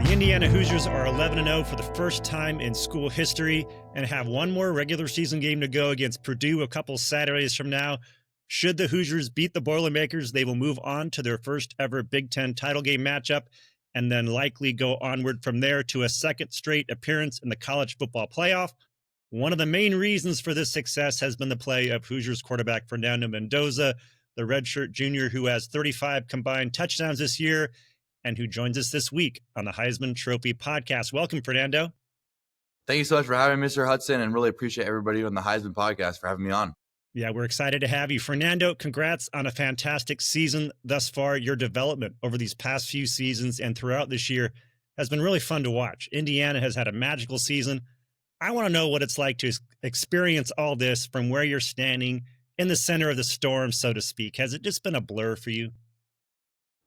The Indiana Hoosiers are 11-0 for the first time in school history and have one more regular season game to go against Purdue a couple Saturdays from now. Should the Hoosiers beat the Boilermakers, they will move on to their first ever Big Ten title game matchup and then likely go onward from there to a second straight appearance in the college football playoff. One of the main reasons for this success has been the play of Hoosiers quarterback Fernando Mendoza, the redshirt junior who has 35 combined touchdowns this year and who joins us this week on the Heisman Trophy Podcast. Welcome, Fernando. Thank you so much for having me, Mr. Hudson, and really appreciate everybody on the Heisman Podcast for having me on. Yeah, we're excited to have you. Fernando, congrats on a fantastic season thus far. Your development over these past few seasons and throughout this year has been really fun to watch. Indiana has had a magical season. I want to know what it's like to experience all this from where you're standing in the center of the storm, so to speak. Has it just been a blur for you?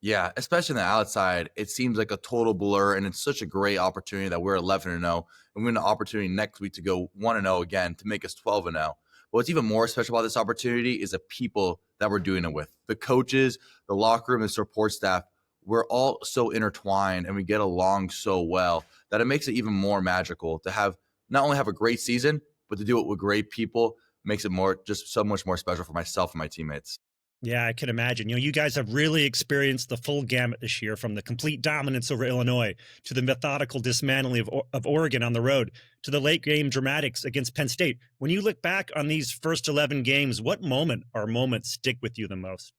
Yeah, especially on the outside, it seems like a total blur, and it's such a great opportunity that we're 11-0, and we have an opportunity next week to go 1-0 again to make us 12-0. But what's even more special about this opportunity is the people that we're doing it with. The coaches, the locker room, the support staff, we're all so intertwined, and we get along so well that it makes it even more magical to have not only have a great season, but to do it with great people makes it more just so much more special for myself and my teammates. Yeah, I can imagine. You guys have really experienced the full gamut this year, from the complete dominance over Illinois to the methodical dismantling of Oregon on the road to the late game dramatics against Penn State. When you look back on these first 11 games, what moment or moments stick with you the most?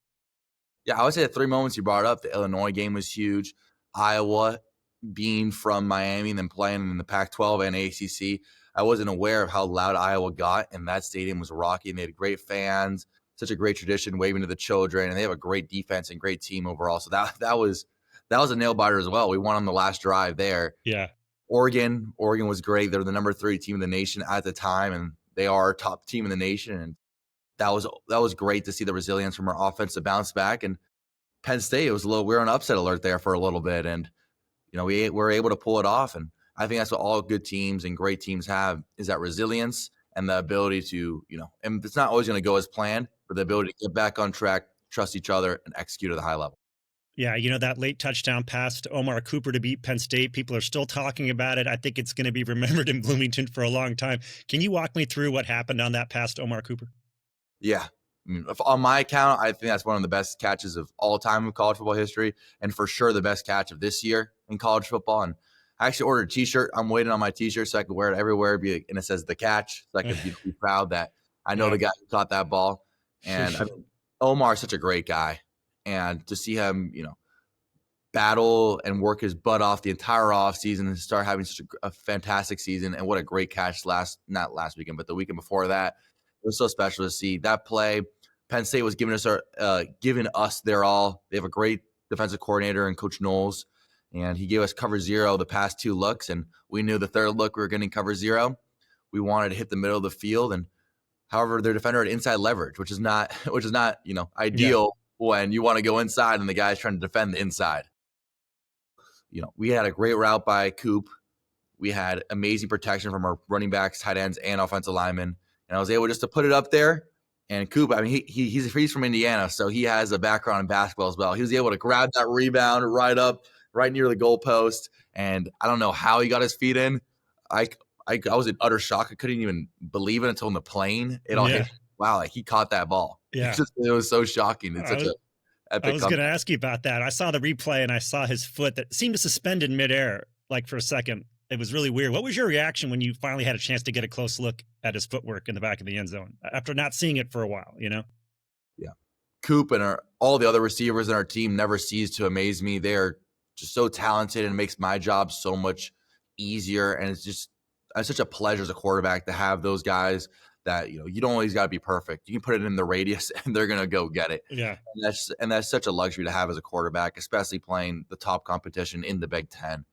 Yeah, I would say the three moments you brought up. The Illinois game was huge. Iowa, being from Miami and then playing in the Pac-12 and ACC, I wasn't aware of how loud Iowa got, and that stadium was rocky, and they had great fans. Such a great tradition, waving to the children, and they have a great defense and great team overall. So that was a nail biter as well. We won on the last drive there. Yeah. Oregon was great. They're the number 3 team in the nation at the time, and they are our top team in the nation. And that was great to see the resilience from our offense to bounce back. And Penn State, we were on upset alert there for a little bit, and we were able to pull it off. And I think that's what all good teams and great teams have, is that resilience and the ability to, and it's not always going to go as planned, but the ability to get back on track, trust each other, and execute at a high level. Yeah, that late touchdown pass to Omar Cooper to beat Penn State, people are still talking about it. I think it's going to be remembered in Bloomington for a long time. Can you walk me through what happened on that pass to Omar Cooper? Yeah. On my account, I think that's one of the best catches of all time in college football history, and for sure the best catch of this year in college football. And I actually ordered a T-shirt. I'm waiting on my T-shirt so I can wear it everywhere, and it says "The Catch," so I can be proud that I know the guy who caught that ball. And Omar is such a great guy, and to see him, battle and work his butt off the entire offseason and start having such a fantastic season, and what a great catch not last weekend, but the weekend before that, it was so special to see that play. Penn State was giving us their all. They have a great defensive coordinator and Coach Knowles, and he gave us cover zero the past 2 looks, and we knew the third look we were getting cover zero. We wanted to hit the middle of the field, and however, their defender had inside leverage, which is not ideal when you want to go inside and the guy's trying to defend the inside. We had a great route by Coop. We had amazing protection from our running backs, tight ends, and offensive linemen. And I was able just to put it up there. And Coop, he's from Indiana, so he has a background in basketball as well. He was able to grab that rebound right near the goalpost. And I don't know how he got his feet in. I was in utter shock. I couldn't even believe it until in the plane. It all hit. Wow, he caught that ball. Yeah. It was so shocking. It's such an epic. I was going to ask you about that. I saw the replay and I saw his foot that seemed to suspend in midair, like for a second. It was really weird. What was your reaction when you finally had a chance to get a close look at his footwork in the back of the end zone after not seeing it for a while, Yeah. Coop and all the other receivers in our team never cease to amaze me. They're just so talented, and it makes my job so much easier. And it's such a pleasure as a quarterback to have those guys that, you don't always got to be perfect. You can put it in the radius and they're going to go get it. Yeah. And that's such a luxury to have as a quarterback, especially playing the top competition in the Big Ten.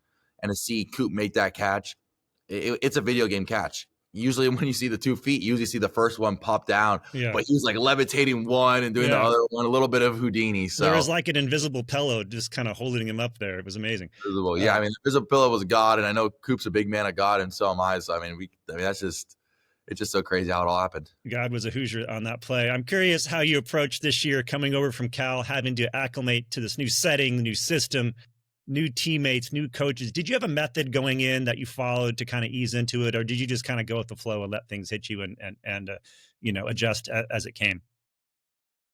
And to see Coop make that catch, it's a video game catch. Usually when you see the 2 feet, you usually see the first one pop down, but he was like levitating one and doing the other one, a little bit of Houdini. So there was like an invisible pillow just kind of holding him up there. It was amazing. Invisible. Yeah. The invisible pillow was God, and I know Coop's a big man of God, and so am I. So, it's just so crazy how it all happened. God was a Hoosier on that play. I'm curious how you approach this year coming over from Cal, having to acclimate to this new setting, the new system. new teammates, new coaches. Did you have a method going in that you followed to kind of ease into it, or did you just kind of go with the flow and let things hit you and adjust as it came?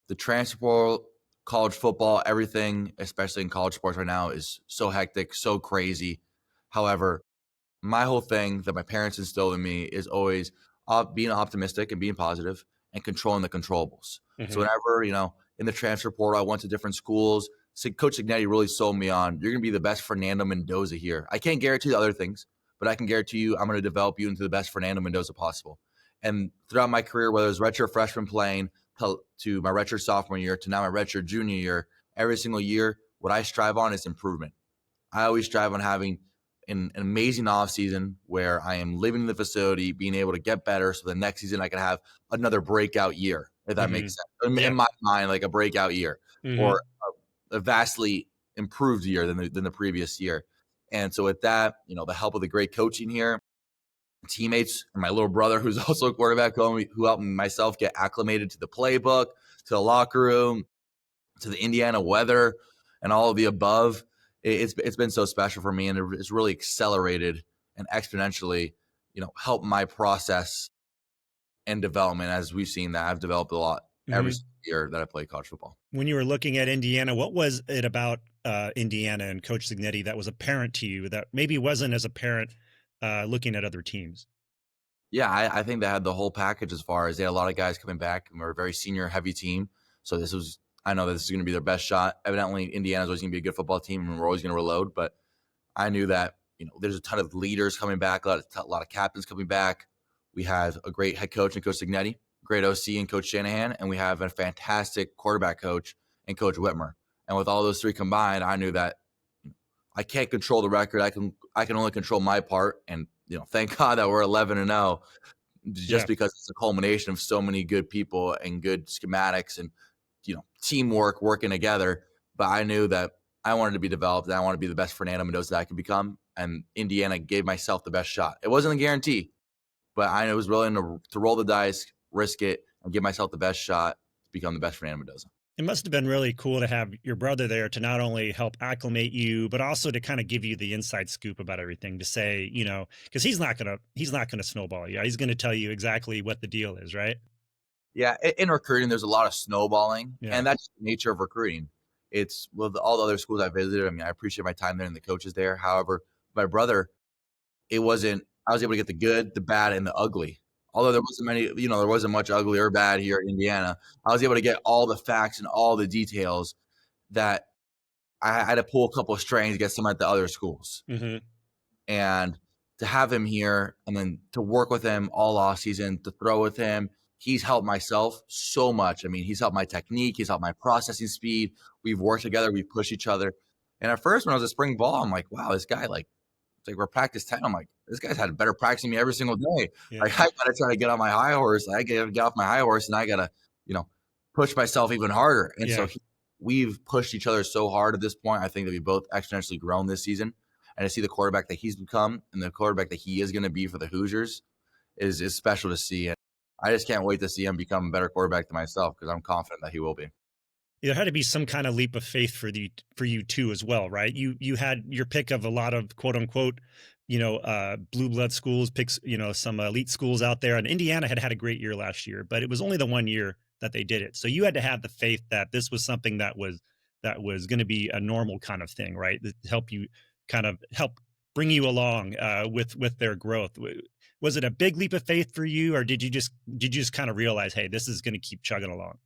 The transfer portal, college football, everything, especially in college sports right now, is so hectic, so crazy. However, my whole thing that my parents instilled in me is always being optimistic and being positive and controlling the controllables. So whenever, in the transfer portal, I went to different schools. Coach Cignetti really sold me on, you're going to be the best Fernando Mendoza here. I can't guarantee the other things, but I can guarantee you I'm going to develop you into the best Fernando Mendoza possible. And throughout my career, whether it was redshirt freshman playing to my redshirt sophomore year to now my redshirt junior year, every single year, what I strive on is improvement. I always strive on having an amazing offseason where I am living in the facility, being able to get better so the next season I can have another breakout year, if that makes sense. In my mind, like a breakout year or a vastly improved year than the previous year. And so with that, the help of the great coaching here, teammates, and my little brother, who's also a quarterback, who helped myself get acclimated to the playbook, to the locker room, to the Indiana weather, and all of the above. It's been so special for me, and it's really accelerated and exponentially, helped my process and development. As we've seen that I've developed a lot every year that I play college football. When you were looking at Indiana, what was it about Indiana and Coach Cignetti that was apparent to you that maybe wasn't as apparent looking at other teams? Yeah, I think they had the whole package as far as they had a lot of guys coming back, and we're a very senior heavy team. So I know that this is going to be their best shot. Evidently, Indiana's always going to be a good football team, and we're always going to reload. But I knew that there's a ton of leaders coming back, a lot of captains coming back. We have a great head coach in Coach Cignetti, great OC in Coach Shanahan, and we have a fantastic quarterback coach in Coach Whitmer. And with all those three combined, I knew that I can't control the record. I can only control my part. And thank God that we're 11-0, just because it's a culmination of so many good people and good schematics and teamwork working together. But I knew that I wanted to be developed, and I wanted to be the best Fernando Mendoza that I could become. And Indiana gave myself the best shot. It wasn't a guarantee, but I was willing to roll the dice, risk it, and give myself the best shot to become the best Fernando Mendoza. It must have been really cool to have your brother there to not only help acclimate you, but also to kind of give you the inside scoop about everything, to say, because he's not gonna snowball you. He's gonna tell you exactly what the deal is, right? Yeah, in recruiting, there's a lot of snowballing, and that's the nature of recruiting. It's with all the other schools I visited. I mean, I appreciate my time there and the coaches there. However, my brother, I was able to get the good, the bad, and the ugly. Although there wasn't much ugly or bad here in Indiana, I was able to get all the facts and all the details that I had to pull a couple of strings to get some at the other schools. And to have him here and then to work with him all off season, to throw with him, he's helped myself so much. I mean, he's helped my technique. He's helped my processing speed. We've worked together. We've pushed each other. And at first, when I was a spring ball, I'm like, wow, this guy, it's like we're practice 10. I'm like, this guy's had better practice than me every single day. Like, I got to try to get on my high horse. I got to get off my high horse, and I got to, push myself even harder. And so we've pushed each other so hard at this point. I think that we both exponentially grown this season. And to see the quarterback that he's become and the quarterback that he is going to be for the Hoosiers is special to see. And I just can't wait to see him become a better quarterback than myself, because I'm confident that he will be. There had to be some kind of leap of faith for you too as well, right? You had your pick of a lot of quote unquote, blue blood schools, picks, some elite schools out there. And Indiana had a great year last year, but it was only the 1 year that they did it. So you had to have the faith that this was something that was going to be a normal kind of thing, right? To help bring you along with their growth. Was it a big leap of faith for you, or did you just kind of realize, hey, this is going to keep chugging along?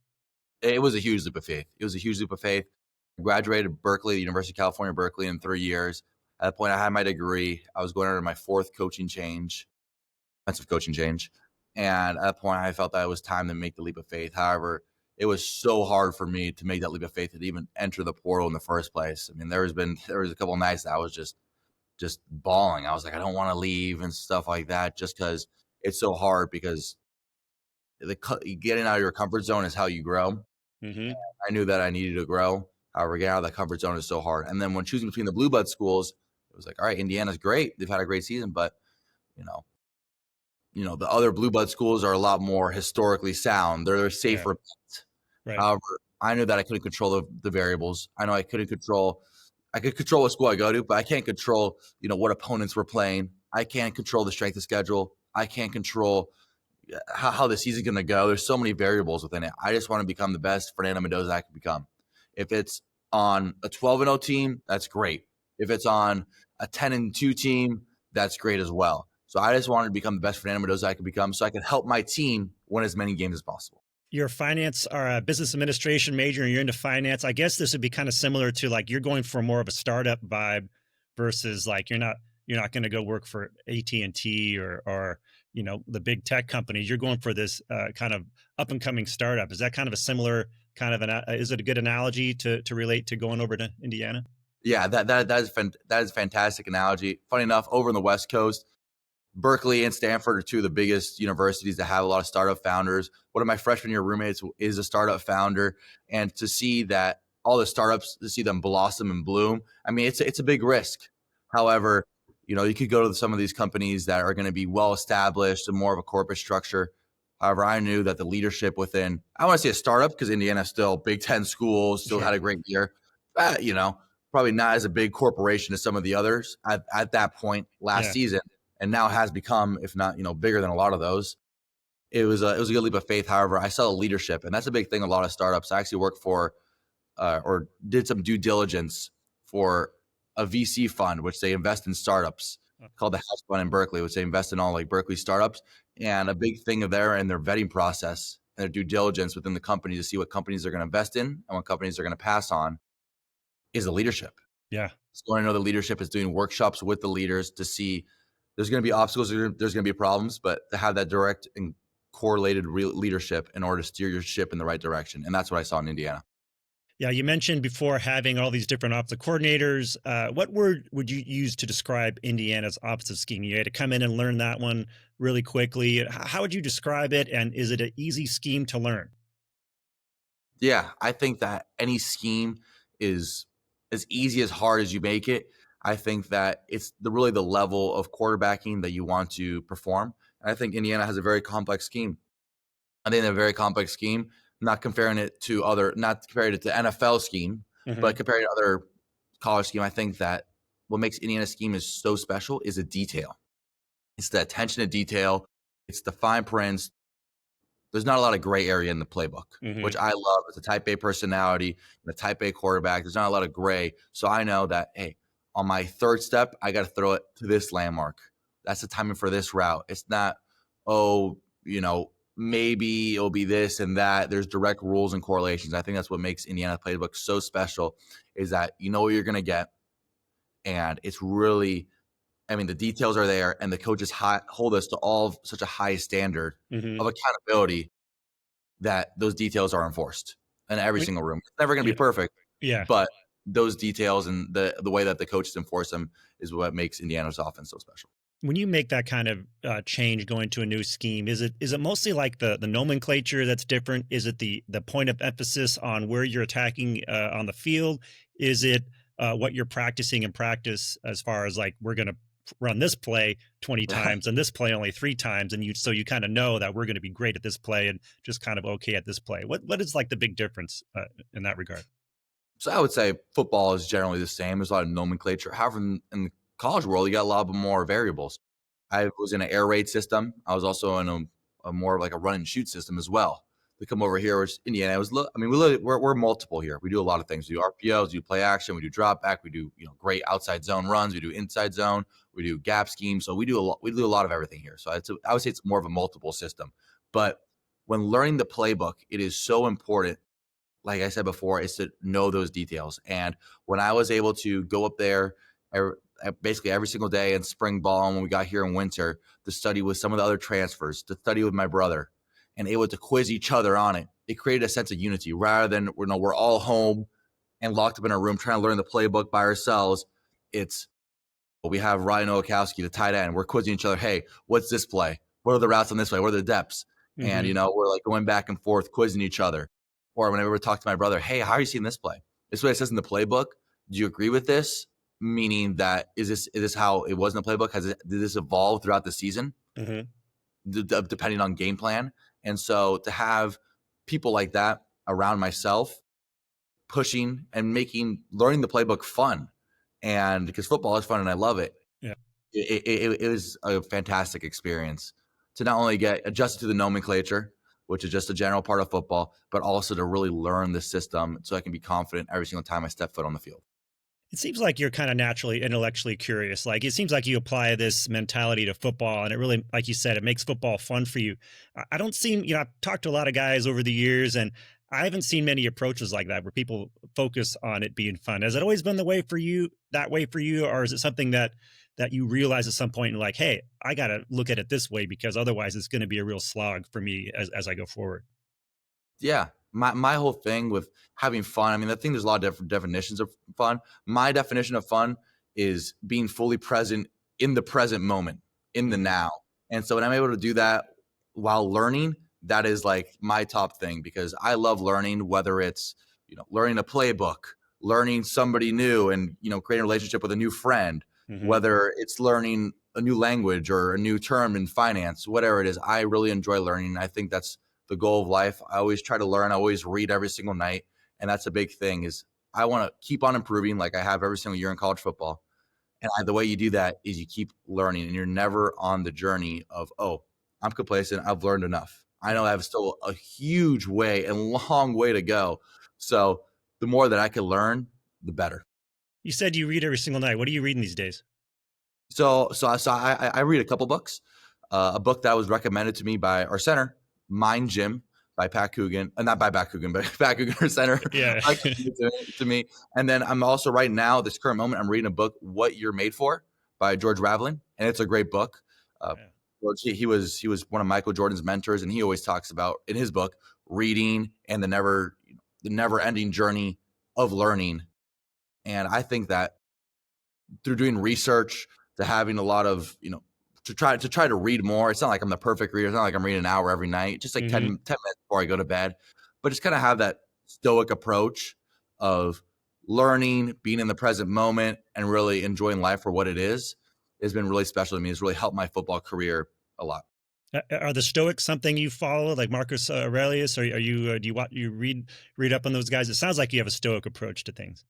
It was a huge leap of faith. I graduated Berkeley, the University of California, Berkeley, in 3 years. At that point, I had my degree. I was going under my fourth offensive coaching change. And at that point, I felt that it was time to make the leap of faith. However, it was so hard for me to make that leap of faith, to even enter the portal in the first place. I mean, there was a couple of nights that I was just bawling. I was like, I don't want to leave and stuff like that, just because it's so hard, because getting out of your comfort zone is how you grow. I knew that I needed to grow. However, getting out of that comfort zone is so hard. And then when choosing between the blue blood schools, it was like, all right, Indiana's great. They've had a great season, but the other blue blood schools are a lot more historically sound. They're safer bets. Right. However, I knew that I couldn't control the variables. I know I couldn't control I could control what school I go to, but I can't control, what opponents we're playing. I can't control the strength of schedule. I can't control how the season's going to go. There's so many variables within it. I just want to become the best Fernando Mendoza I can become. If it's on a 12-0 team, that's great. If it's on a 10-2 team, that's great as well. So I just wanted to become the best Fernando Mendoza I could become so I could help my team win as many games as possible. You're a business administration major and you're into finance. I guess this would be kind of similar to like you're going for more of a startup vibe versus like you're not going to go work for AT&T or the big tech companies. You're going for this kind of up and coming startup. Is that kind of a similar kind of is it a good analogy to relate to going over to Indiana? Yeah, that is a fantastic analogy. Funny enough, over in the West Coast, Berkeley and Stanford are two of the biggest universities that have a lot of startup founders. One of my freshman year roommates is a startup founder, and to see that all the startups, to see them blossom and bloom, I mean, it's a big risk. However, you could go to some of these companies that are going to be well established and more of a corporate structure. However, I knew that the leadership within, I want to say a startup because Indiana still Big Ten schools, still had a great year. Probably not as a big corporation as some of the others at that point last season. And now has become, if not, bigger than a lot of those. It was a good leap of faith. However, I saw the leadership, and that's a big thing. A lot of startups. I actually worked for, or did some due diligence for a VC fund, which they invest in startups, called the House Fund in Berkeley, which they invest in all like Berkeley startups. And a big thing of their vetting process and their due diligence within the company to see what companies they're going to invest in and what companies they're going to pass on is the leadership. Yeah. So I know the leadership is doing workshops with the leaders to see. There's going to be obstacles, there's going to be problems, but to have that direct and correlated leadership in order to steer your ship in the right direction. And that's what I saw in Indiana. Yeah, you mentioned before having all these different offensive coordinators. What word would you use to describe Indiana's offensive scheme? You had to come in and learn that one really quickly. How would you describe it? And is it an easy scheme to learn? Yeah, I think that any scheme is as easy as hard as you make it. I think that it's really the level of quarterbacking that you want to perform. And I think Indiana has a very complex scheme. I think they have a very complex scheme, not comparing it to NFL scheme, but comparing it to other college scheme. I think that what makes Indiana scheme is so special is the detail. It's the attention to detail. It's the fine prints. There's not a lot of gray area in the playbook, which I love. It's a type A personality and a type A quarterback. There's not a lot of gray. So I know that, hey, on my third step, I got to throw it to this landmark. That's the timing for this route. It's not, maybe it'll be this and that. There's direct rules and correlations. I think that's what makes Indiana playbook so special is that you know what you're going to get. And it's really, the details are there and the coaches hold us to all such a high standard of accountability that those details are enforced in every single room. It's never going to be perfect. Yeah. But those details and the way that the coaches enforce them is what makes Indiana's offense so special. When you make that kind of change going to a new scheme, is it mostly like the nomenclature that's different? Is it the point of emphasis on where you're attacking on the field? Is it what you're practicing in practice as far as like we're going to run this play 20 times and this play only 3 times, and you kind of know that we're going to be great at this play and just kind of okay at this play? What is like the big difference in that regard? So I would say football is generally the same. There's a lot of nomenclature. However, in the college world, you got a lot more variables. I was in an air raid system. I was also in a more like a run and shoot system as well. To come over here, which Indiana we're multiple here. We do a lot of things. We do RPOs, we do play action, we do drop back, we do great outside zone runs, we do inside zone, we do gap schemes. So we do a lot of everything here. So I would say it's more of a multiple system. But when learning the playbook, it is so important. Like I said before, is to know those details. And when I was able to go up there basically every single day in spring ball, and when we got here in winter, to study with some of the other transfers, to study with my brother, and able to quiz each other on it, it created a sense of unity rather than we're all home and locked up in our room trying to learn the playbook by ourselves. We have Ryan Nowakowski, the tight end. We're quizzing each other. Hey, what's this play? What are the routes on this play? What are the depths? And, we're like going back and forth, quizzing each other. Or whenever we talk to my brother, hey, how are you seeing this play? This is what it says in the playbook. Do you agree with this? Meaning that, is this how it was in the playbook? Did this evolve throughout the season? Depending on game plan? And so to have people like that around myself pushing and learning the playbook fun. And because football is fun and I love it, Yeah. it was a fantastic experience to not only get adjusted to the nomenclature, which is just a general part of football, but also to really learn the system so I can be confident every single time I step foot on the field. It seems like you're kind of naturally intellectually curious. Like it seems like you apply this mentality to football, and it really, like you said, it makes football fun for you. I don't seem, I've talked to a lot of guys over the years, and I haven't seen many approaches like that where people focus on it being fun. Has it always been the way for you, that way for you, or is it something that you realize at some point and like, hey, I got to look at it this way because otherwise it's going to be a real slog for me as I go forward. Yeah. My whole thing with having fun, I mean, I think there's a lot of different definitions of fun. My definition of fun is being fully present in the present moment, in the now. And so when I'm able to do that while learning, that is like my top thing, because I love learning, whether it's, learning a playbook, learning somebody new and, creating a relationship with a new friend, whether it's learning a new language or a new term in finance, whatever it is. I really enjoy learning. I think that's the goal of life. I always try to learn. I always read every single night. And that's a big thing, is I want to keep on improving like I have every single year in college football. And the way you do that is you keep learning, and you're never on the journey of, oh, I'm complacent, I've learned enough. I know I have still a huge way and long way to go. So the more that I can learn, the better. You said you read every single night. What are you reading these days? So I read a couple books. A book that was recommended to me by our center, Mind Gym, by Pat Coogan, not by Pat Coogan, but Pat Coogan, our center, Yeah. to me. And then I'm also right now, this current moment, I'm reading a book, What You're Made For, by George Raveling, and it's a great book. He was one of Michael Jordan's mentors, and he always talks about in his book reading and the never ending journey of learning. And I think that through doing research, to having a lot of to try to read more. It's not like I'm the perfect reader. It's not like I'm reading an hour every night, just like 10 minutes before I go to bed. But just kind of have that stoic approach of learning, being in the present moment, and really enjoying life for what it is has been really special to me. It's really helped my football career a lot. Are the Stoics something you follow, like Marcus Aurelius? Or are you do you read up on those guys? It sounds like you have a Stoic approach to things.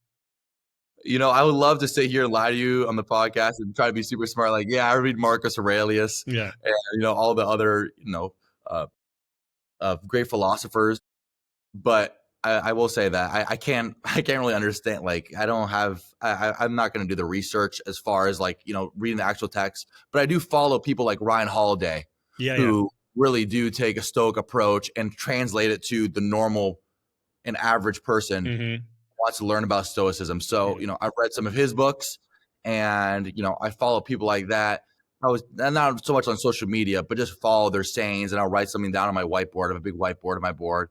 I would love to sit here and lie to you on the podcast and try to be super smart. Like, yeah, I read Marcus Aurelius, Yeah, and all the other great philosophers. But I will say that I can't really understand. Like, I'm not going to do the research as far as like reading the actual text. But I do follow people like Ryan Holiday, who really do take a Stoic approach and translate it to the normal and average person. Wants to learn about Stoicism. So, I've read some of his books, and, I follow people like that. I was not so much on social media, but just follow their sayings, and I'll write something down on my whiteboard. I have a big whiteboard on my board.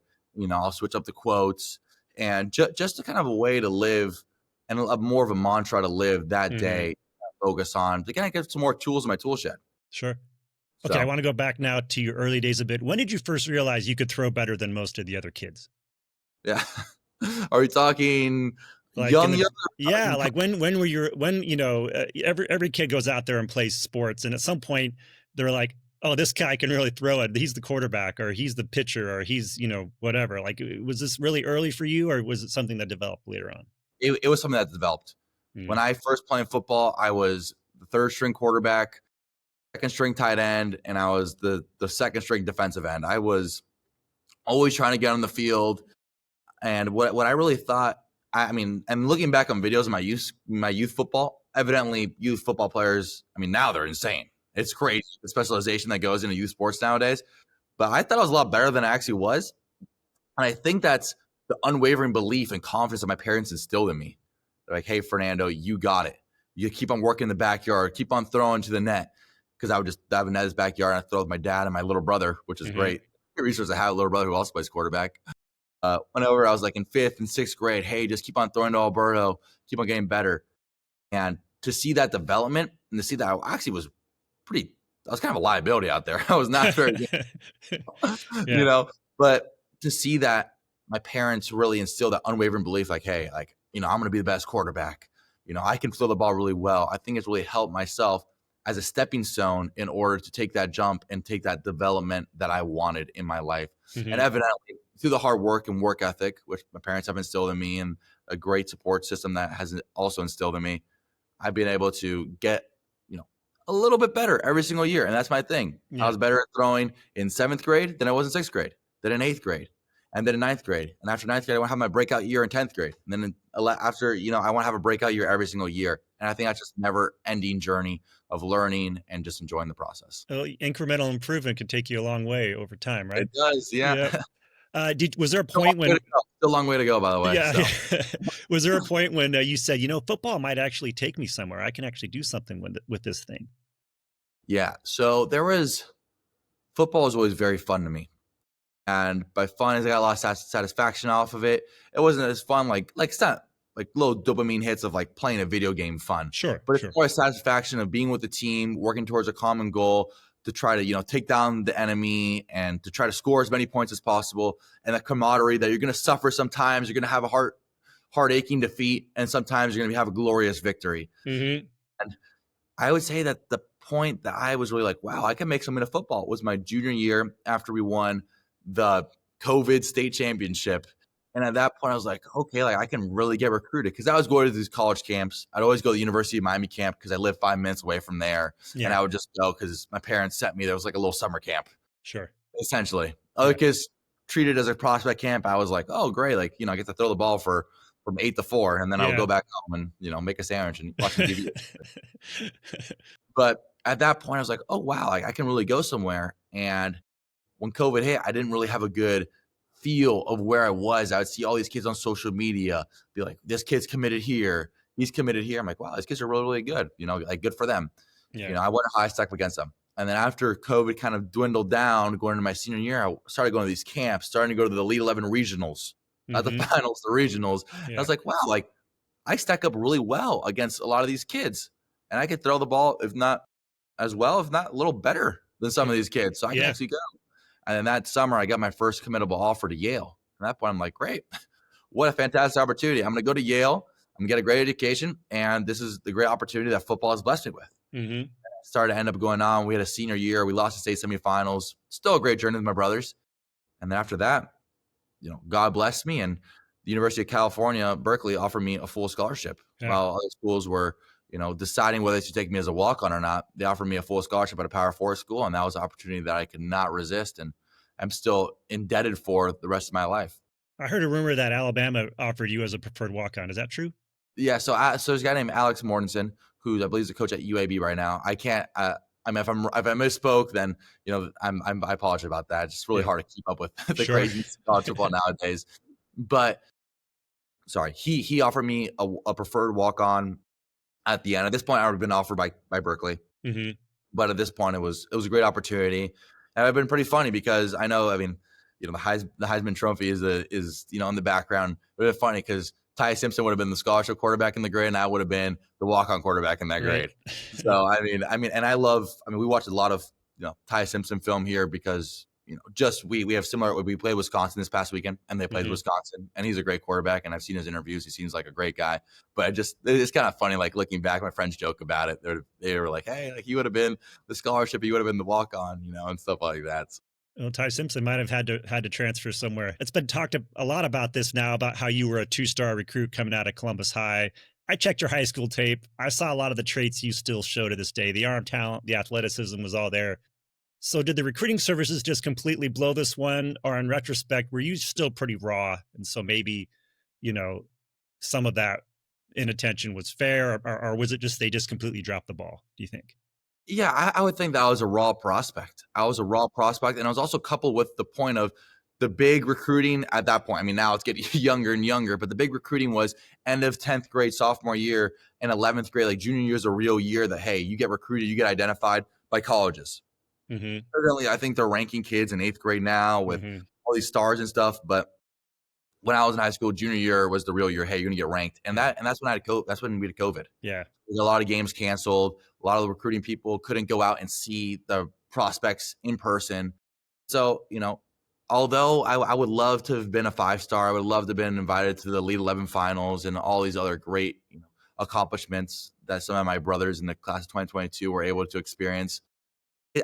I'll switch up the quotes, and just a kind of a way to live, and more of a mantra to live that day, focus on to kind of get some more tools in my tool shed. Sure. Okay. So, I want to go back now to your early days a bit. When did you first realize you could throw better than most of the other kids? yeah. Are we talking like young? Yeah. Like when were you, every kid goes out there and plays sports. And at some point they're like, oh, this guy can really throw it. He's the quarterback, or he's the pitcher, or he's, whatever. Like, was this really early for you, or was it something that developed later on? It was something that developed. When I first played football, I was the third string quarterback, second string tight end, and I was the second string defensive end. I was always trying to get on the field. And what I really thought, and looking back on videos of my youth football, evidently youth football players, now they're insane. It's crazy, the specialization that goes into youth sports nowadays. But I thought I was a lot better than I actually was. And I think that's the unwavering belief and confidence that my parents instilled in me. They're like, hey, Fernando, you got it. You keep on working in the backyard, keep on throwing to the net. Because I would just have a net in his backyard, and I throw with my dad and my little brother, which is great. Resource I have a little brother who also plays quarterback. Whenever I was like in 5th and 6th grade, hey, just keep on throwing to Alberto, keep on getting better. And to see that development, and to see that I actually was I was kind of a liability out there. I was not very good, but to see that my parents really instilled that unwavering belief, like, hey, like, I'm going to be the best quarterback. I can throw the ball really well. I think it's really helped myself as a stepping stone in order to take that jump and take that development that I wanted in my life. And evidently, through the hard work and work ethic, which my parents have instilled in me, and a great support system that has also instilled in me, I've been able to get, a little bit better every single year. And that's my thing. Yeah. I was better at throwing in 7th grade than I was in 6th grade, then in 8th grade, and then in 9th grade. And after 9th grade, I want to have my breakout year in 10th grade. And then after, I want to have a breakout year every single year. And I think that's just never ending journey of learning and just enjoying the process. Well, incremental improvement can take you a long way over time, right? It does. Yeah. Was there a point when still a long way to go, by the way. Yeah, So. yeah. Was there a point when you said, football might actually take me somewhere? I can actually do something with this thing. Yeah. So football is always very fun to me. And by fun, I got a lot of satisfaction off of it. It wasn't as fun, it's not like little dopamine hits of like playing a video game fun. Sure. But it's more satisfaction of being with the team, working towards a common goal to try to, take down the enemy and to try to score as many points as possible. And the camaraderie that you're going to suffer sometimes. You're going to have a heart-aching defeat, and sometimes you're going to have a glorious victory. Mm-hmm. And I would say that the point that I was really like, wow, I can make something of football was my junior year after we won the COVID state championship. And at that point I was like, okay, I can really get recruited, because I was going to these college camps. I'd always go to the University of Miami camp because I live 5 minutes away from there. Yeah. And I would just go because my parents sent me. There was like a little summer camp. Sure. Essentially. Other kids treated as a prospect camp. I was like, oh, great. I get to throw the ball from 8 to 4. And then I would go back home and, make a sandwich and watch the TV. But at that point I was like, oh, wow, I can really go somewhere. And when COVID hit, I didn't really have a good feel of where I was. I would see all these kids on social media be like, this kid's committed here, he's committed here. I'm like, wow, these kids are really, really good. Good for them. Yeah. I went high stack against them. And then after COVID kind of dwindled down, going into my senior year, I started going to these camps, starting to go to the Elite 11 regionals, not the finals, the regionals. Yeah. And I was like, wow, I stack up really well against a lot of these kids, and I could throw the ball, if not as well, if not a little better than some of these kids. So I can actually go. And then that summer, I got my first committable offer to Yale. At that point, I'm like, great, what a fantastic opportunity. I'm going to go to Yale. I'm going to get a great education. And this is the great opportunity that football has blessed me with. Mm-hmm. I started to end up going on. We had a senior year. We lost the state semifinals. Still a great journey with my brothers. And then after that, God blessed me. And the University of California, Berkeley offered me a full scholarship. Yeah. While other schools were deciding whether they should take me as a walk-on or not, they offered me a full scholarship at a Power 4 school, and that was an opportunity that I could not resist, and I'm still indebted for the rest of my life. I heard a rumor that Alabama offered you as a preferred walk-on. Is that true? Yeah, so there's a guy named Alex Mortensen, who I believe is the coach at UAB right now. I can't. If I misspoke, then I apologize about that. It's just really hard to keep up with the crazy college football nowadays. But sorry, he offered me a preferred walk-on. At the end, at this point, I would have been offered by Berkeley, but at this point, it was a great opportunity, and it's been pretty funny because I know, the Heisman Trophy is in the background. But it's funny because Ty Simpson would have been the scholarship quarterback in the grade, and I would have been the walk-on quarterback in that grade. So we watched a lot of Ty Simpson film here because we have similar. We played Wisconsin this past weekend, and they played Wisconsin, and he's a great quarterback. And I've seen his interviews; he seems like a great guy. But it's kind of funny, looking back. My friends joke about it. They were like, "Hey, he would have been the scholarship. He would have been the walk-on, and stuff like that." Well, Ty Simpson might have had to transfer somewhere. It's been talked a lot about this now, about how you were a 2-star recruit coming out of Columbus High. I checked your high school tape. I saw a lot of the traits you still show to this day. The arm talent, the athleticism was all there. So did the recruiting services just completely blow this one? Or in retrospect, were you still pretty raw? And so maybe, some of that inattention was fair, or was it just they just completely dropped the ball, do you think? Yeah, I would think that I was a raw prospect. And I was also coupled with the point of the big recruiting at that point. Now it's getting younger and younger, but the big recruiting was end of 10th grade, sophomore year, and 11th grade, junior year is a real year that, hey, you get recruited, you get identified by colleges. Certainly, I think they're ranking kids in 8th grade now with all these stars and stuff. But when I was in high school, junior year was the real year. Hey, you're gonna get ranked, and that's when that's when we had COVID. Yeah, there's a lot of games canceled. A lot of the recruiting people couldn't go out and see the prospects in person. So although I would love to have been a 5-star, I would love to have been invited to the Elite 11 finals and all these other great accomplishments that some of my brothers in the class of 2022 were able to experience.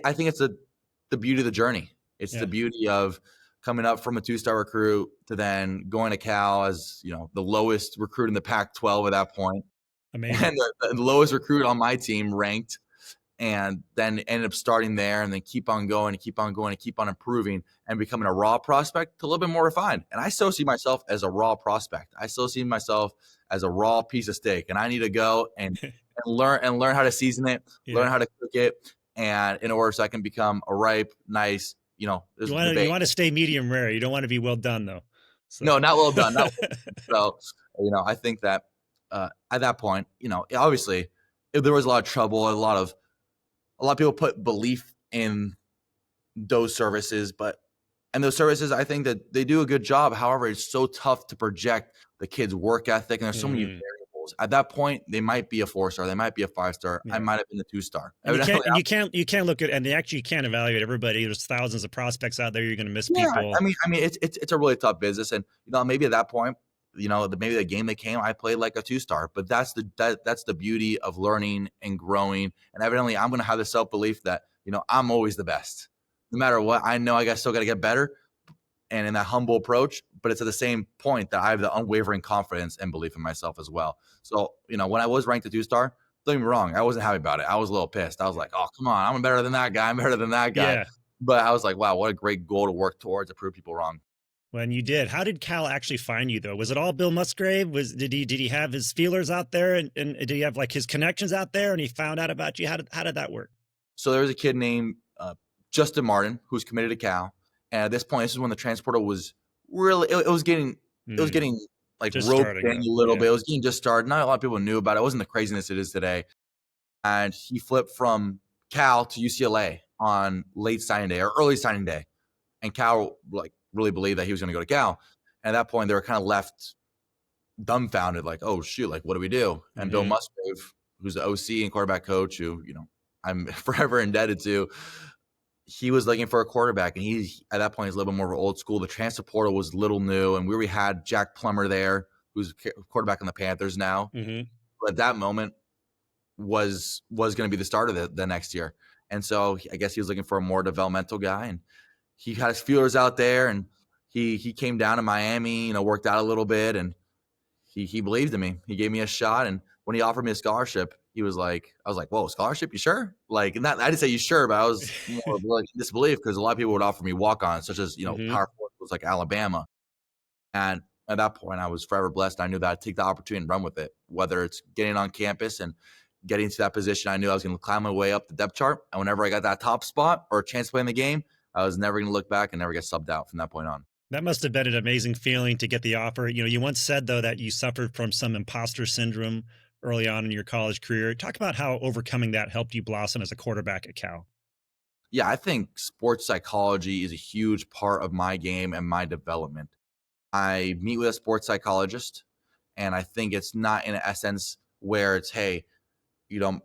I think it's the beauty of the journey. It's the beauty of coming up from a 2-star recruit to then going to Cal as, the lowest recruit in the Pac-12 at that point. Amazing. And the lowest recruit on my team ranked, and then ended up starting there, and then keep on going and keep on going and keep on improving and becoming a raw prospect to a little bit more refined. And I still see myself as a raw prospect. I still see myself as a raw piece of steak, and I need to go and learn how to season it, learn how to cook it, and in order so I can become a ripe, nice, you want to stay medium rare. You don't want to be well done though. So. No, not well done. Not well done. So, I think that at that point, obviously, if there was a lot of trouble, a lot of people put belief in those services, and those services, I think that they do a good job. However, it's so tough to project the kid's work ethic, and there's so many variables. At that point, they might be a 4-star, they might be a 5-star. Yeah. I might have been a 2-star. And you can't look at, and they actually can't evaluate everybody. There's thousands of prospects out there. You're going to miss people. I mean, it's a really tough business, and maybe at that point, maybe the game that came, I played like a 2-star, but that's the beauty of learning and growing. And evidently, I'm going to have the self-belief that, I'm always the best. No matter what, I know I still got to get better, and in that humble approach, but it's at the same point that I have the unwavering confidence and belief in myself as well. So, when I was ranked a 2-star, don't get me wrong, I wasn't happy about it. I was a little pissed. I was like, oh, come on, I'm better than that guy. I'm better than that guy. Yeah. But I was like, wow, what a great goal to work towards, to prove people wrong. When you did, how did Cal actually find you though? Was it all Bill Musgrave? Did he have his feelers out there, and did he have like his connections out there, and he found out about you? How did that work? So there was a kid named Justin Martin who's committed to Cal, and at this point, this is when the transporter was really it was getting like just roped in a little bit. It was getting just started. Not a lot of people knew about it. It wasn't the craziness it is today. And he flipped from Cal to UCLA on late signing day or early signing day, and Cal really believed that he was going to go to Cal. And at that point, they were kind of left dumbfounded, like, oh, shoot, like, what do we do? And Bill Musgrave, who's the OC and quarterback coach, who, I'm forever indebted to, he was looking for a quarterback. And he, at that point, is a little bit more of old school. The transfer portal was little new. And we already had Jack Plummer there, who's quarterback on the Panthers now. But at that moment was going to be the start of the next year. And so I guess he was looking for a more developmental guy. And he had his feelers out there, and he came down to Miami, worked out a little bit, and he believed in me. He gave me a shot, and when he offered me a scholarship, I was like, whoa, scholarship? You sure? I didn't say you sure, but I was more like disbelief, because a lot of people would offer me walk-ons, such as, power forwards like Alabama. And at that point, I was forever blessed. I knew that I'd take the opportunity and run with it, whether it's getting on campus and getting to that position. I knew I was going to climb my way up the depth chart. And whenever I got that top spot or a chance to play in the game, I was never going to look back and never get subbed out from that point on. That must have been an amazing feeling to get the offer. You once said, though, that you suffered from some imposter syndrome early on in your college career. Talk about how overcoming that helped you blossom as a quarterback at Cal. Yeah, I think sports psychology is a huge part of my game and my development. I meet with a sports psychologist, and I think it's not in an essence where it's, hey,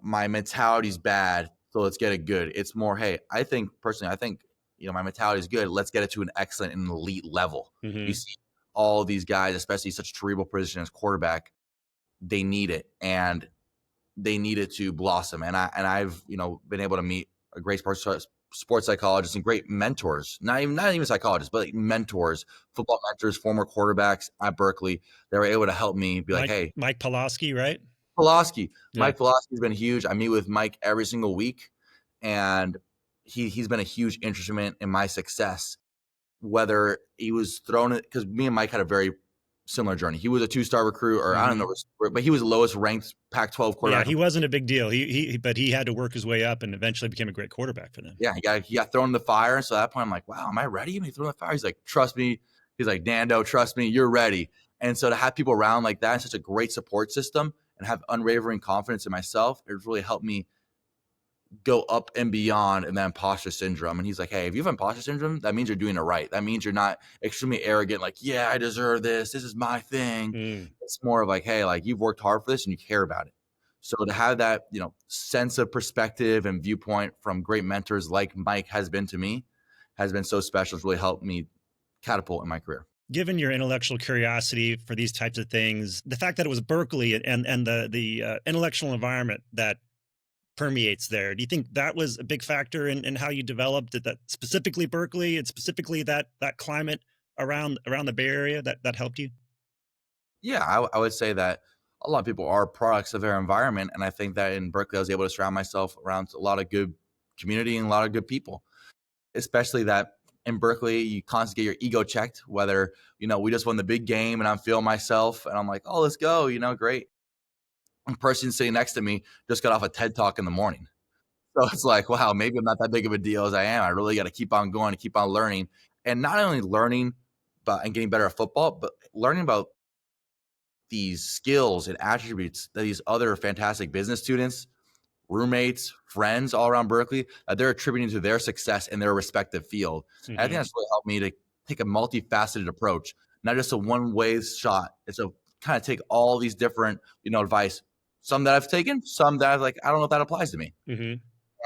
my mentality's bad, so let's get it good. It's more, hey, I think my mentality is good. Let's get it to an excellent and elite level. You see all these guys, especially such a cerebral position as quarterback, they need it, and they need it to blossom. And I've been able to meet a great sports psychologists and great mentors, not even psychologists, but like mentors, football mentors, former quarterbacks at Berkeley. They were able to help me be like, hey, Mike Pulaski, right? Pulaski. Yeah. Mike Pulaski's been huge. I meet with Mike every single week, and he's been a huge instrument in my success. Whether he was thrown, because me and Mike had a very similar journey. He was a 2-star recruit, or I don't know, but he was the lowest ranked Pac-12 quarterback. Yeah, he wasn't a big deal. But he had to work his way up and eventually became a great quarterback for them. Yeah, he got thrown in the fire. And so at that point, I'm like, wow, am I ready? And he threw in the fire. He's like, trust me. He's like, Dando, trust me, you're ready. And so to have people around like that and such a great support system and have unwavering confidence in myself, it really helped me go up and beyond in that imposter syndrome. And he's like, hey, if you have imposter syndrome, that means you're doing it right. That means you're not extremely arrogant, like, yeah, I deserve this. This is my thing. It's more of like, hey, like, you've worked hard for this and you care about it. So to have that, sense of perspective and viewpoint from great mentors like Mike has been to me has been so special. It's really helped me catapult in my career. Given your intellectual curiosity for these types of things, the fact that it was Berkeley and the intellectual environment that permeates there, do you think that was a big factor in how you developed it, that specifically Berkeley and specifically that climate around the Bay Area that helped you? Yeah, I would say that a lot of people are products of their environment. And I think that in Berkeley, I was able to surround myself around a lot of good community and a lot of good people, especially that in Berkeley, you constantly get your ego checked, whether, we just won the big game and I'm feeling myself and I'm like, oh, let's go, great. And the person sitting next to me just got off a TED talk in the morning. So it's like, wow, maybe I'm not that big of a deal as I am. I really got to keep on going and keep on learning. And not only learning about and getting better at football, but learning about these skills and attributes that these other fantastic business students, roommates, friends all around Berkeley, they're attributing to their success in their respective field. And I think that's really helped me to take a multifaceted approach, not just a one-way shot. It's a kind of take all these different, advice, some that I've taken, some that I've like, I don't know if that applies to me.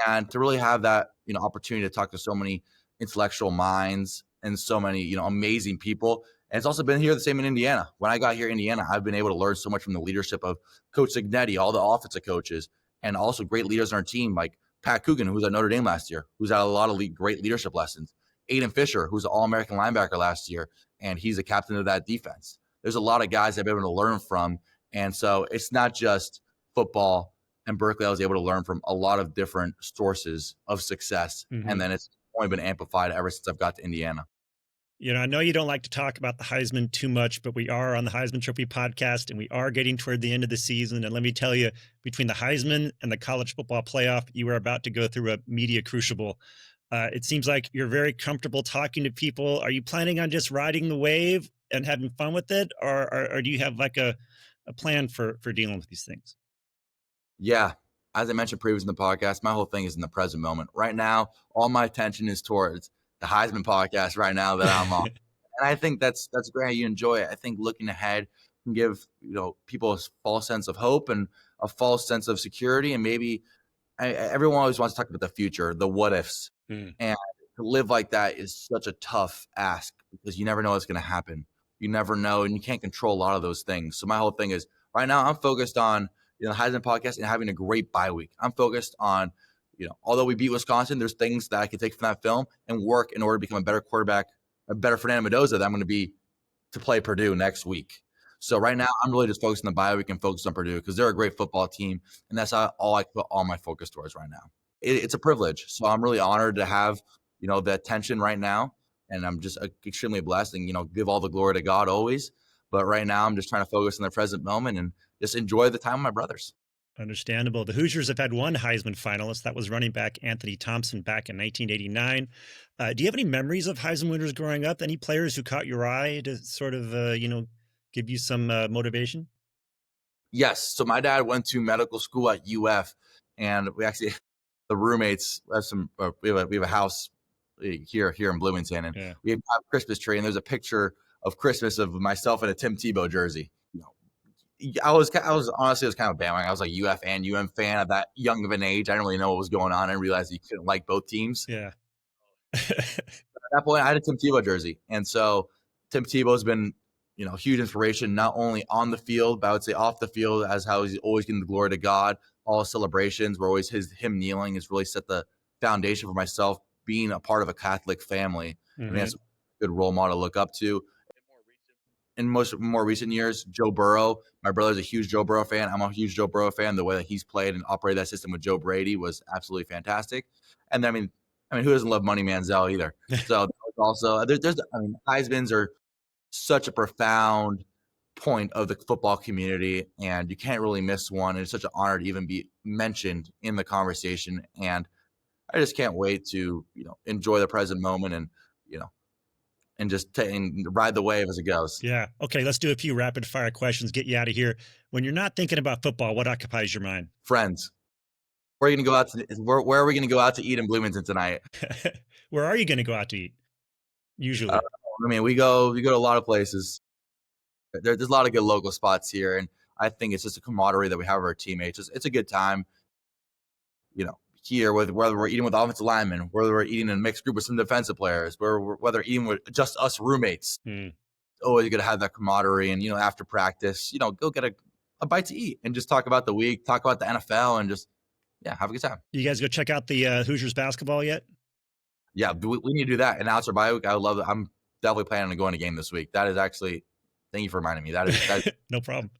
And to really have that, opportunity to talk to so many intellectual minds and so many, amazing people. And it's also been here the same in Indiana. When I got here in Indiana, I've been able to learn so much from the leadership of Coach Cignetti, all the offensive coaches, and also great leaders on our team like Pat Coogan, who was at Notre Dame last year, who's had a lot of great leadership lessons. Aiden Fisher, who's an All-American linebacker last year, and he's a captain of that defense. There's a lot of guys I've been able to learn from. And so it's not just football and Berkeley. I was able to learn from a lot of different sources of success. And then it's only been amplified ever since I've got to Indiana. I know you don't like to talk about the Heisman too much, but we are on the Heisman Trophy Podcast, and we are getting toward the end of the season. And let me tell you, between the Heisman and the college football playoff, you are about to go through a media crucible. It seems like you're very comfortable talking to people. Are you planning on just riding the wave and having fun with it? Or do you have like a plan for dealing with these things? Yeah. As I mentioned previously in the podcast, my whole thing is in the present moment. Right now, all my attention is towards the Heisman podcast right now that I'm on. And I think that's great. You enjoy it. I think looking ahead can give, people a false sense of hope and a false sense of security. And maybe everyone always wants to talk about the future, the what ifs. And to live like that is such a tough ask because you never know what's going to happen. You never know, and you can't control a lot of those things. So my whole thing is right now I'm focused on the Heisman podcast and having a great bye week. I'm focused on, although we beat Wisconsin, there's things that I can take from that film and work in order to become a better quarterback, a better Fernando Mendoza that I'm going to be to play Purdue next week. So right now I'm really just focused on the bye week and focused on Purdue because they're a great football team. And that's all I put all my focus towards right now. It's a privilege. So I'm really honored to have, the attention right now. And I'm just extremely blessed and, give all the glory to God always. But right now I'm just trying to focus on the present moment and just enjoy the time with my brothers. Understandable. The Hoosiers have had one Heisman finalist. That was running back Anthony Thompson back in 1989. Do you have any memories of Heisman winners growing up? Any players who caught your eye to sort of, give you some motivation? Yes. So my dad went to medical school at UF, and we actually, the roommates have we have a house here in Bloomington, and we have a Christmas tree, and there's a picture of Christmas of myself in a Tim Tebow jersey. I was honestly kind of bandwagon. I was like UF and UM fan at that young of an age. I didn't really know what was going on. I didn't realize you couldn't like both teams. Yeah. At that point, I had a Tim Tebow jersey, and so Tim Tebow's been huge inspiration not only on the field, but I would say off the field, as how he's always giving the glory to God. All his celebrations were always him kneeling has really set the foundation for myself being a part of a Catholic family. And that's a good role model to look up to. In more recent years, Joe Burrow. My brother's a huge Joe Burrow fan. I'm a huge Joe Burrow fan. The way that he's played and operated that system with Joe Brady was absolutely fantastic. And I mean, who doesn't love Money Manziel either? So also, Heisman's are such a profound point of the football community, and you can't really miss one. And it's such an honor to even be mentioned in the conversation. And I just can't wait to enjoy the present moment and and just ride the wave as it goes. Yeah. Okay. Let's do a few rapid fire questions. Get you out of here. When you're not thinking about football, what occupies your mind? Friends. Where are you going to go out where are we going to go out to eat in Bloomington tonight? Where are you going to go out to eat? Usually. We go to a lot of places. There's a lot of good local spots here. And I think it's just a camaraderie that we have with our teammates. It's a good time, here, whether we're eating with offensive linemen, whether we're eating in a mixed group with some defensive players, whether eating with just us roommates. Always good to have that camaraderie. And, after practice, go get a bite to eat and just talk about the week, talk about the NFL, and just, have a good time. You guys go check out the Hoosiers basketball yet? Yeah, we need to do that. And now it's our bye week. I would love it. I'm definitely planning on going to a game this week. That is actually Thank you for reminding me. That No problem.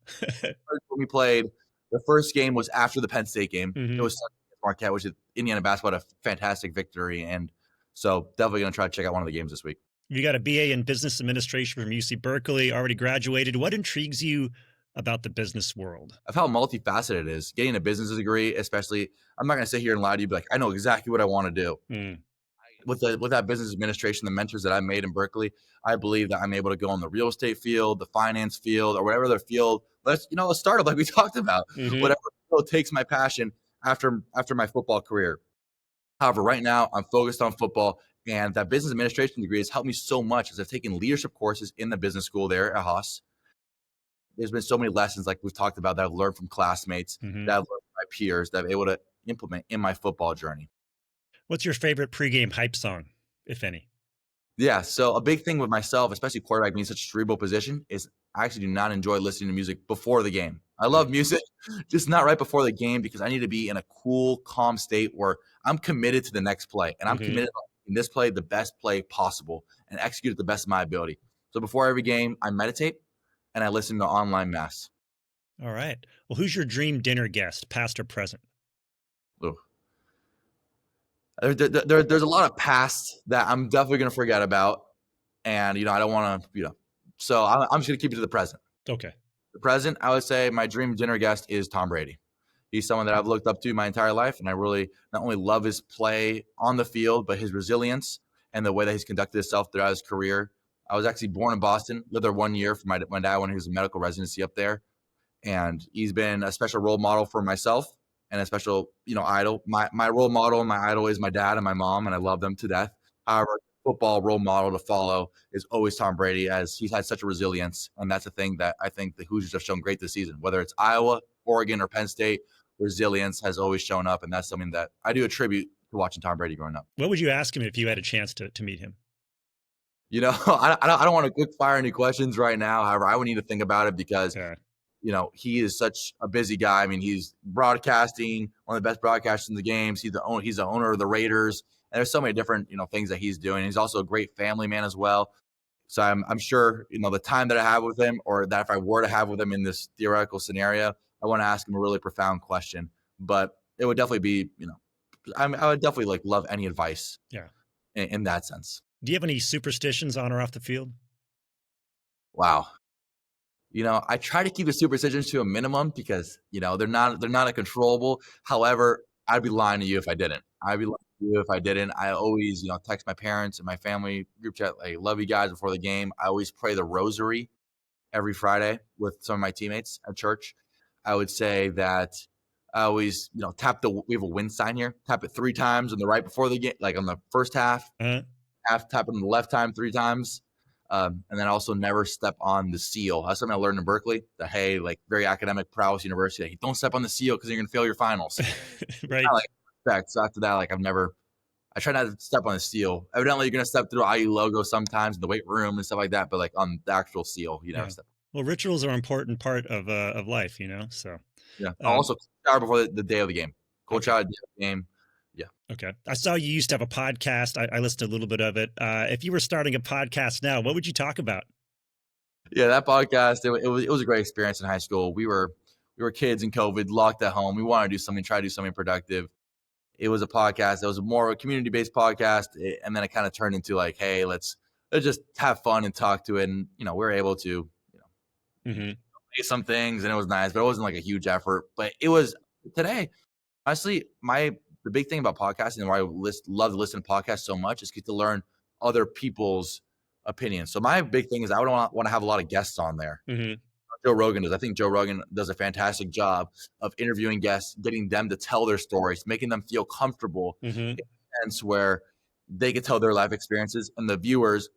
when we played. The first game was after the Penn State game. Mhm. It was Marquette, which is Indiana basketball, had a fantastic victory. And so definitely going to try to check out one of the games this week. You got a BA in business administration from UC Berkeley, already graduated. What intrigues you about the business world? Of how multifaceted it is. Getting a business degree, especially, I'm not going to sit here and lie to you, but like, I know exactly what I want to do. Mm. With that business administration, the mentors that I made in Berkeley, I believe that I'm able to go in the real estate field, the finance field, or whatever other field. Let's start up like we talked about. Mhm. Whatever field takes my passion after my football career. However, right now I'm focused on football, and that business administration degree has helped me so much as I've taken leadership courses in the business school there at Haas. There's been so many lessons like we've talked about that I've learned from classmates, Mhm. that I've learned from my peers, that I'm able to implement in my football journey. What's your favorite pregame hype song, if any? Yeah, so a big thing with myself, especially quarterback being such a cerebral position, is I actually do not enjoy listening to music before the game. I love music, just not right before the game, because I need to be in a cool, calm state where I'm committed to the next play, and I'm Mhm. committed in this play the best play possible and execute it the best of my ability. So before every game, I meditate and I listen to online mass. All right. Well, who's your dream dinner guest, past or present? Ooh. There's a lot of past that I'm definitely going to forget about, and I don't want to, so I'm just going to keep it to the present. Okay. The present, I would say my dream dinner guest is Tom Brady. He's someone that I've looked up to my entire life, and I really not only love his play on the field, but his resilience and the way that he's conducted himself throughout his career. I was actually born in Boston, lived there 1 year for my dad when he was in medical residency up there, and he's been a special role model for myself and a special, idol. My role model and my idol is my dad and my mom, and I love them to death. However, football role model to follow is always Tom Brady, as he's had such a resilience, and that's a thing that I think the Hoosiers have shown great this season. Whether it's Iowa, Oregon, or Penn State, resilience has always shown up, and that's something that I do attribute to watching Tom Brady growing up. What would you ask him if you had a chance to meet him? I don't want to quick fire any questions right now. However, I would need to think about it because Yeah. he is such a busy guy. I mean, he's broadcasting, one of the best broadcasters in the games. He's the owner of the Raiders. And there's so many different, things that he's doing. He's also a great family man as well. So I'm sure, the time that I have with him, or that if I were to have with him in this theoretical scenario, I want to ask him a really profound question. But it would definitely be, I would definitely love any advice. Yeah. In that sense. Do you have any superstitions on or off the field? Wow. I try to keep the superstitions to a minimum because, they're not a controllable. However, I'd be lying to you if I didn't. I always, text my parents and my family group chat, like, love you guys before the game. I always pray the rosary every Friday with some of my teammates at church. I would say that I always, we have a win sign here. Tap it 3 times on the right before the game, like on the first half. Uh-huh. Tap it on the left time 3 times. And then also never step on the seal. That's something I learned in Berkeley. That, hey, very academic prowess university. Like, don't step on the seal because you're gonna fail your finals. Right. Respect. So after that, I try not to step on the seal. Evidently, you're gonna step through IU logo sometimes in the weight room and stuff like that. But on the actual seal, you never step. Well, rituals are an important part of life, So yeah. Also, shower before the day of the game. Cold shower day of the game. Yeah. Okay. I saw you used to have a podcast. I listened to a little bit of it. If you were starting a podcast now, what would you talk about? Yeah, that podcast, it was a great experience in high school. We were kids in COVID, locked at home. We wanted to do something, try to do something productive. It was a podcast. It was more of a community-based podcast. And then it kind of turned into hey, let's just have fun and talk to it. And, we were able to, say some things, and it was nice, but it wasn't a huge effort. But it was today, honestly, the big thing about podcasting and why I love to listen to podcasts so much is get to learn other people's opinions. So my big thing is I would want to have a lot of guests on there. Mm-hmm. Joe Rogan does. I think Joe Rogan does a fantastic job of interviewing guests, getting them to tell their stories, making them feel comfortable in a sense where they can tell their life experiences, and the viewers,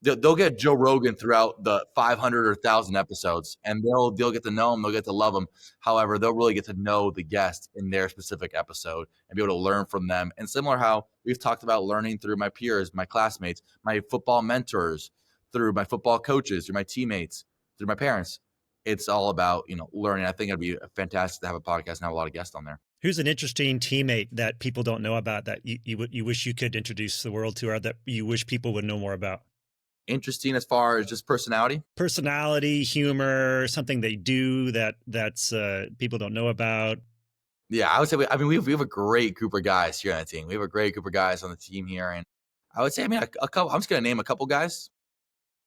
they'll get Joe Rogan throughout the 500 or 1,000 episodes, and they'll get to know him, they'll get to love him. However, they'll really get to know the guest in their specific episode and be able to learn from them. And similar how we've talked about learning through my peers, my classmates, my football mentors, through my football coaches, through my teammates, through my parents. It's all about, learning. I think it'd be fantastic to have a podcast and have a lot of guests on there. Who's an interesting teammate that people don't know about that you wish you could introduce the world to, or that you wish people would know more about? interesting as far as just personality, humor, something they do that's people don't know about? Yeah, I would say we have a great group of guys here on the team. We have a great group of guys on the team here, and I would say, a couple. I'm just gonna name a couple guys.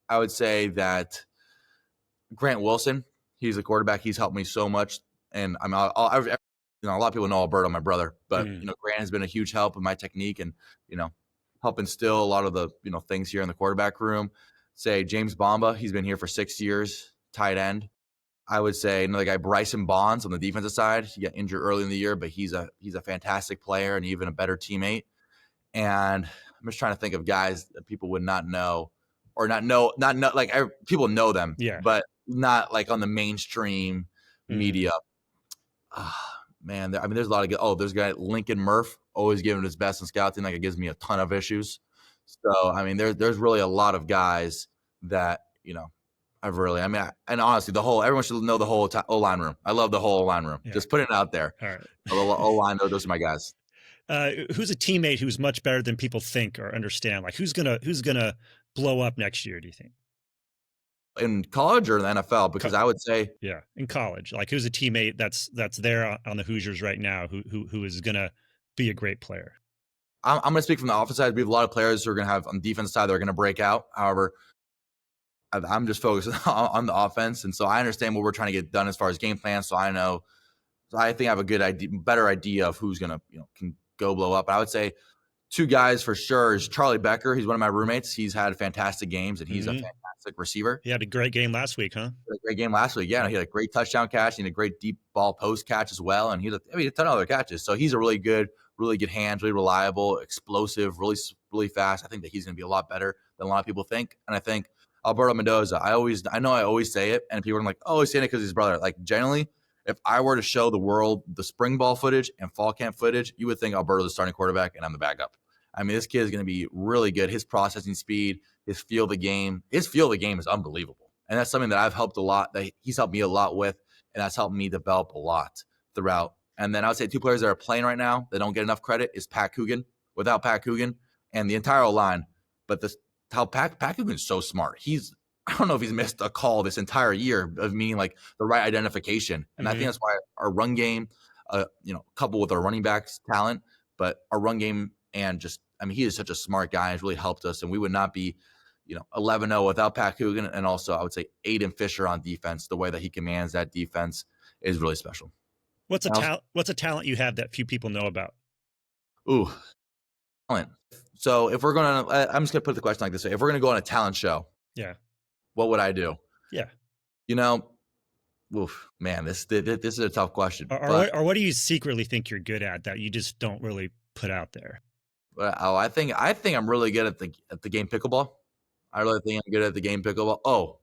I would say that Grant Wilson, he's a quarterback. He's helped me so much, and a lot of people know Alberto, my brother, but Grant has been a huge help in my technique and help instill a lot of the things here in the quarterback room. Say James Bomba, he's been here for 6 years, tight end. I would say another guy, Bryson Bonds, on the defensive side. He got injured early in the year, but he's a fantastic player and even a better teammate. And I'm just trying to think of guys that people would not know, or not know, like people know them, but not like on the mainstream media. Man, there's a lot of good. There's a guy, Lincoln Murph, always giving his best in scouting. Like, it gives me a ton of issues. So, there's really a lot of guys that, and honestly, everyone should know the whole O-line room. I love the whole O-line room. Yeah. Just putting it out there. All right. The O-line, those are my guys. Who's a teammate who's much better than people think or understand? Like, who's gonna blow up next year, do you think? In college or in the NFL? Because I would say, in college. Like, who's a teammate that's there on the Hoosiers right now who is gonna be a great player? I'm going to speak from the offense side. We have a lot of players who are going to have on the defense side that are going to break out. However, I'm just focused on the offense, and so I understand what we're trying to get done as far as game plans. So I know, I think I have a good idea, better idea of who's going to can go blow up. But I would say two guys for sure is Charlie Becker. He's one of my roommates. He's had fantastic games, and he's a fantastic receiver. He had a great game last week, huh? He had a great game last week. Yeah, he had a great touchdown catch and a great deep ball post catch as well. And he had a ton of other catches. So he's a really good hands, really reliable, explosive, really fast. I think that he's going to be a lot better than a lot of people think. And I think Alberto Mendoza, I know I always say it, and people are like, oh, he's saying it because he's his brother. Like, generally, if I were to show the world the spring ball footage and fall camp footage, you would think Alberto's the starting quarterback and I'm the backup. This kid is going to be really good. His processing speed, his feel of the game is unbelievable. And that's something that I've helped a lot, that he's helped me a lot with, and that's helped me develop a lot throughout. And then I would say two players that are playing right now that don't get enough credit is Pat Coogan. Without Pat Coogan and the entire line, but how Pat Coogan is so smart. I don't know if he's missed a call this entire year of meaning like the right identification. And I think that's why our run game, coupled with our running backs talent, but our run game and he is such a smart guy and has really helped us. And we would not be, 11-0 without Pat Coogan. And also I would say Aiden Fisher on defense, the way that he commands that defense is really special. What's a talent you have that few people know about? Ooh, talent. So if we're going to, I'm just going to put the question like this way. If we're going to go on a talent show, what would I do? Yeah. Man, this is a tough question. Or what do you secretly think you're good at that you just don't really put out there? I think I'm really good at the game pickleball. I really think I'm good at the game pickleball. Oh,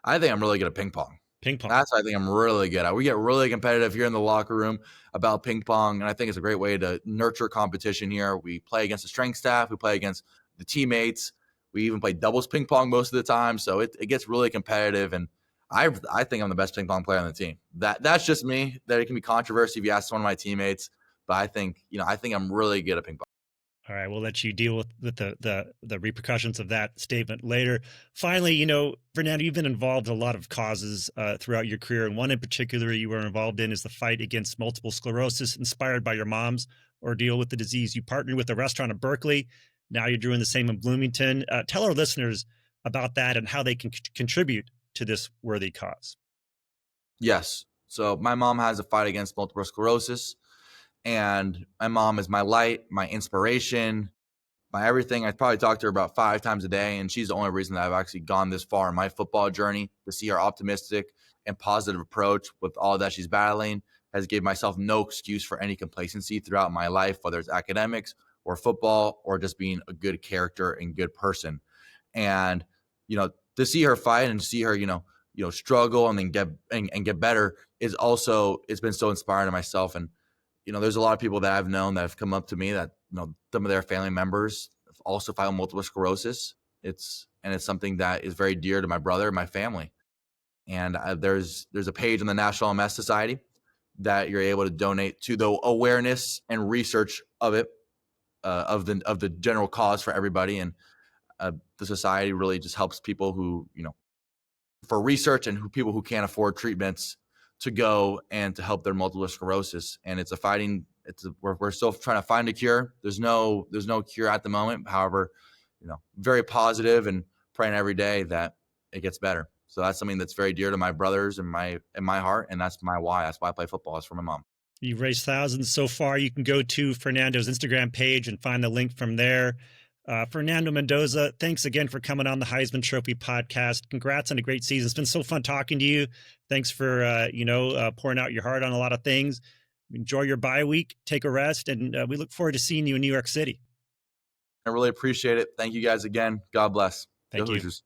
I think I'm really good at ping pong. Ping pong. That's what I think I'm really good at. We get really competitive here in the locker room about ping pong, and I think it's a great way to nurture competition here. We play against the strength staff. We play against the teammates. We even play doubles ping pong most of the time, so it gets really competitive, and I think I'm the best ping pong player on the team. That's just me. That it can be controversy if you ask one of my teammates, but I think I'm really good at ping pong. All right, we'll let you deal with the repercussions of that statement later. Finally, Fernando, you've been involved in a lot of causes throughout your career, and one in particular you were involved in is the fight against multiple sclerosis, inspired by your mom's ordeal with the disease. You partnered with a restaurant in Berkeley. Now you're doing the same in Bloomington. Tell our listeners about that and how they can contribute to this worthy cause. Yes. So my mom has a fight against multiple sclerosis. And my mom is my light, my inspiration, my everything. I probably talk to her about 5 times a day, and she's the only reason that I've actually gone this far in my football journey. To see her optimistic and positive approach with all that she's battling has given myself no excuse for any complacency throughout my life, whether it's academics or football or just being a good character and good person. And, to see her fight and see her, struggle and then get better is also, it's been so inspiring to myself. And, there's a lot of people that I've known that have come up to me that, some of their family members also fight with multiple sclerosis. It's something that is very dear to my brother and my family. And there's a page on the National MS Society that you're able to donate to the awareness and research of it, of the general cause for everybody. And the society really just helps people who, for research and people who can't afford treatments to go and to help their multiple sclerosis. And we're still trying to find a cure. There's no cure at the moment. However, very positive and praying every day that it gets better. So that's something that's very dear to my brothers and my heart. And that's my why. That's why I play football. It's for my mom. You've raised thousands so far. You can go to Fernando's Instagram page and find the link from there. Fernando Mendoza, thanks again for coming on the Heisman Trophy podcast. Congrats on a great season. It's been so fun talking to you. Thanks for, pouring out your heart on a lot of things. Enjoy your bye week, take a rest, and we look forward to seeing you in New York City. I really appreciate it. Thank you guys again. God bless. Thank Go you. Hoosiers.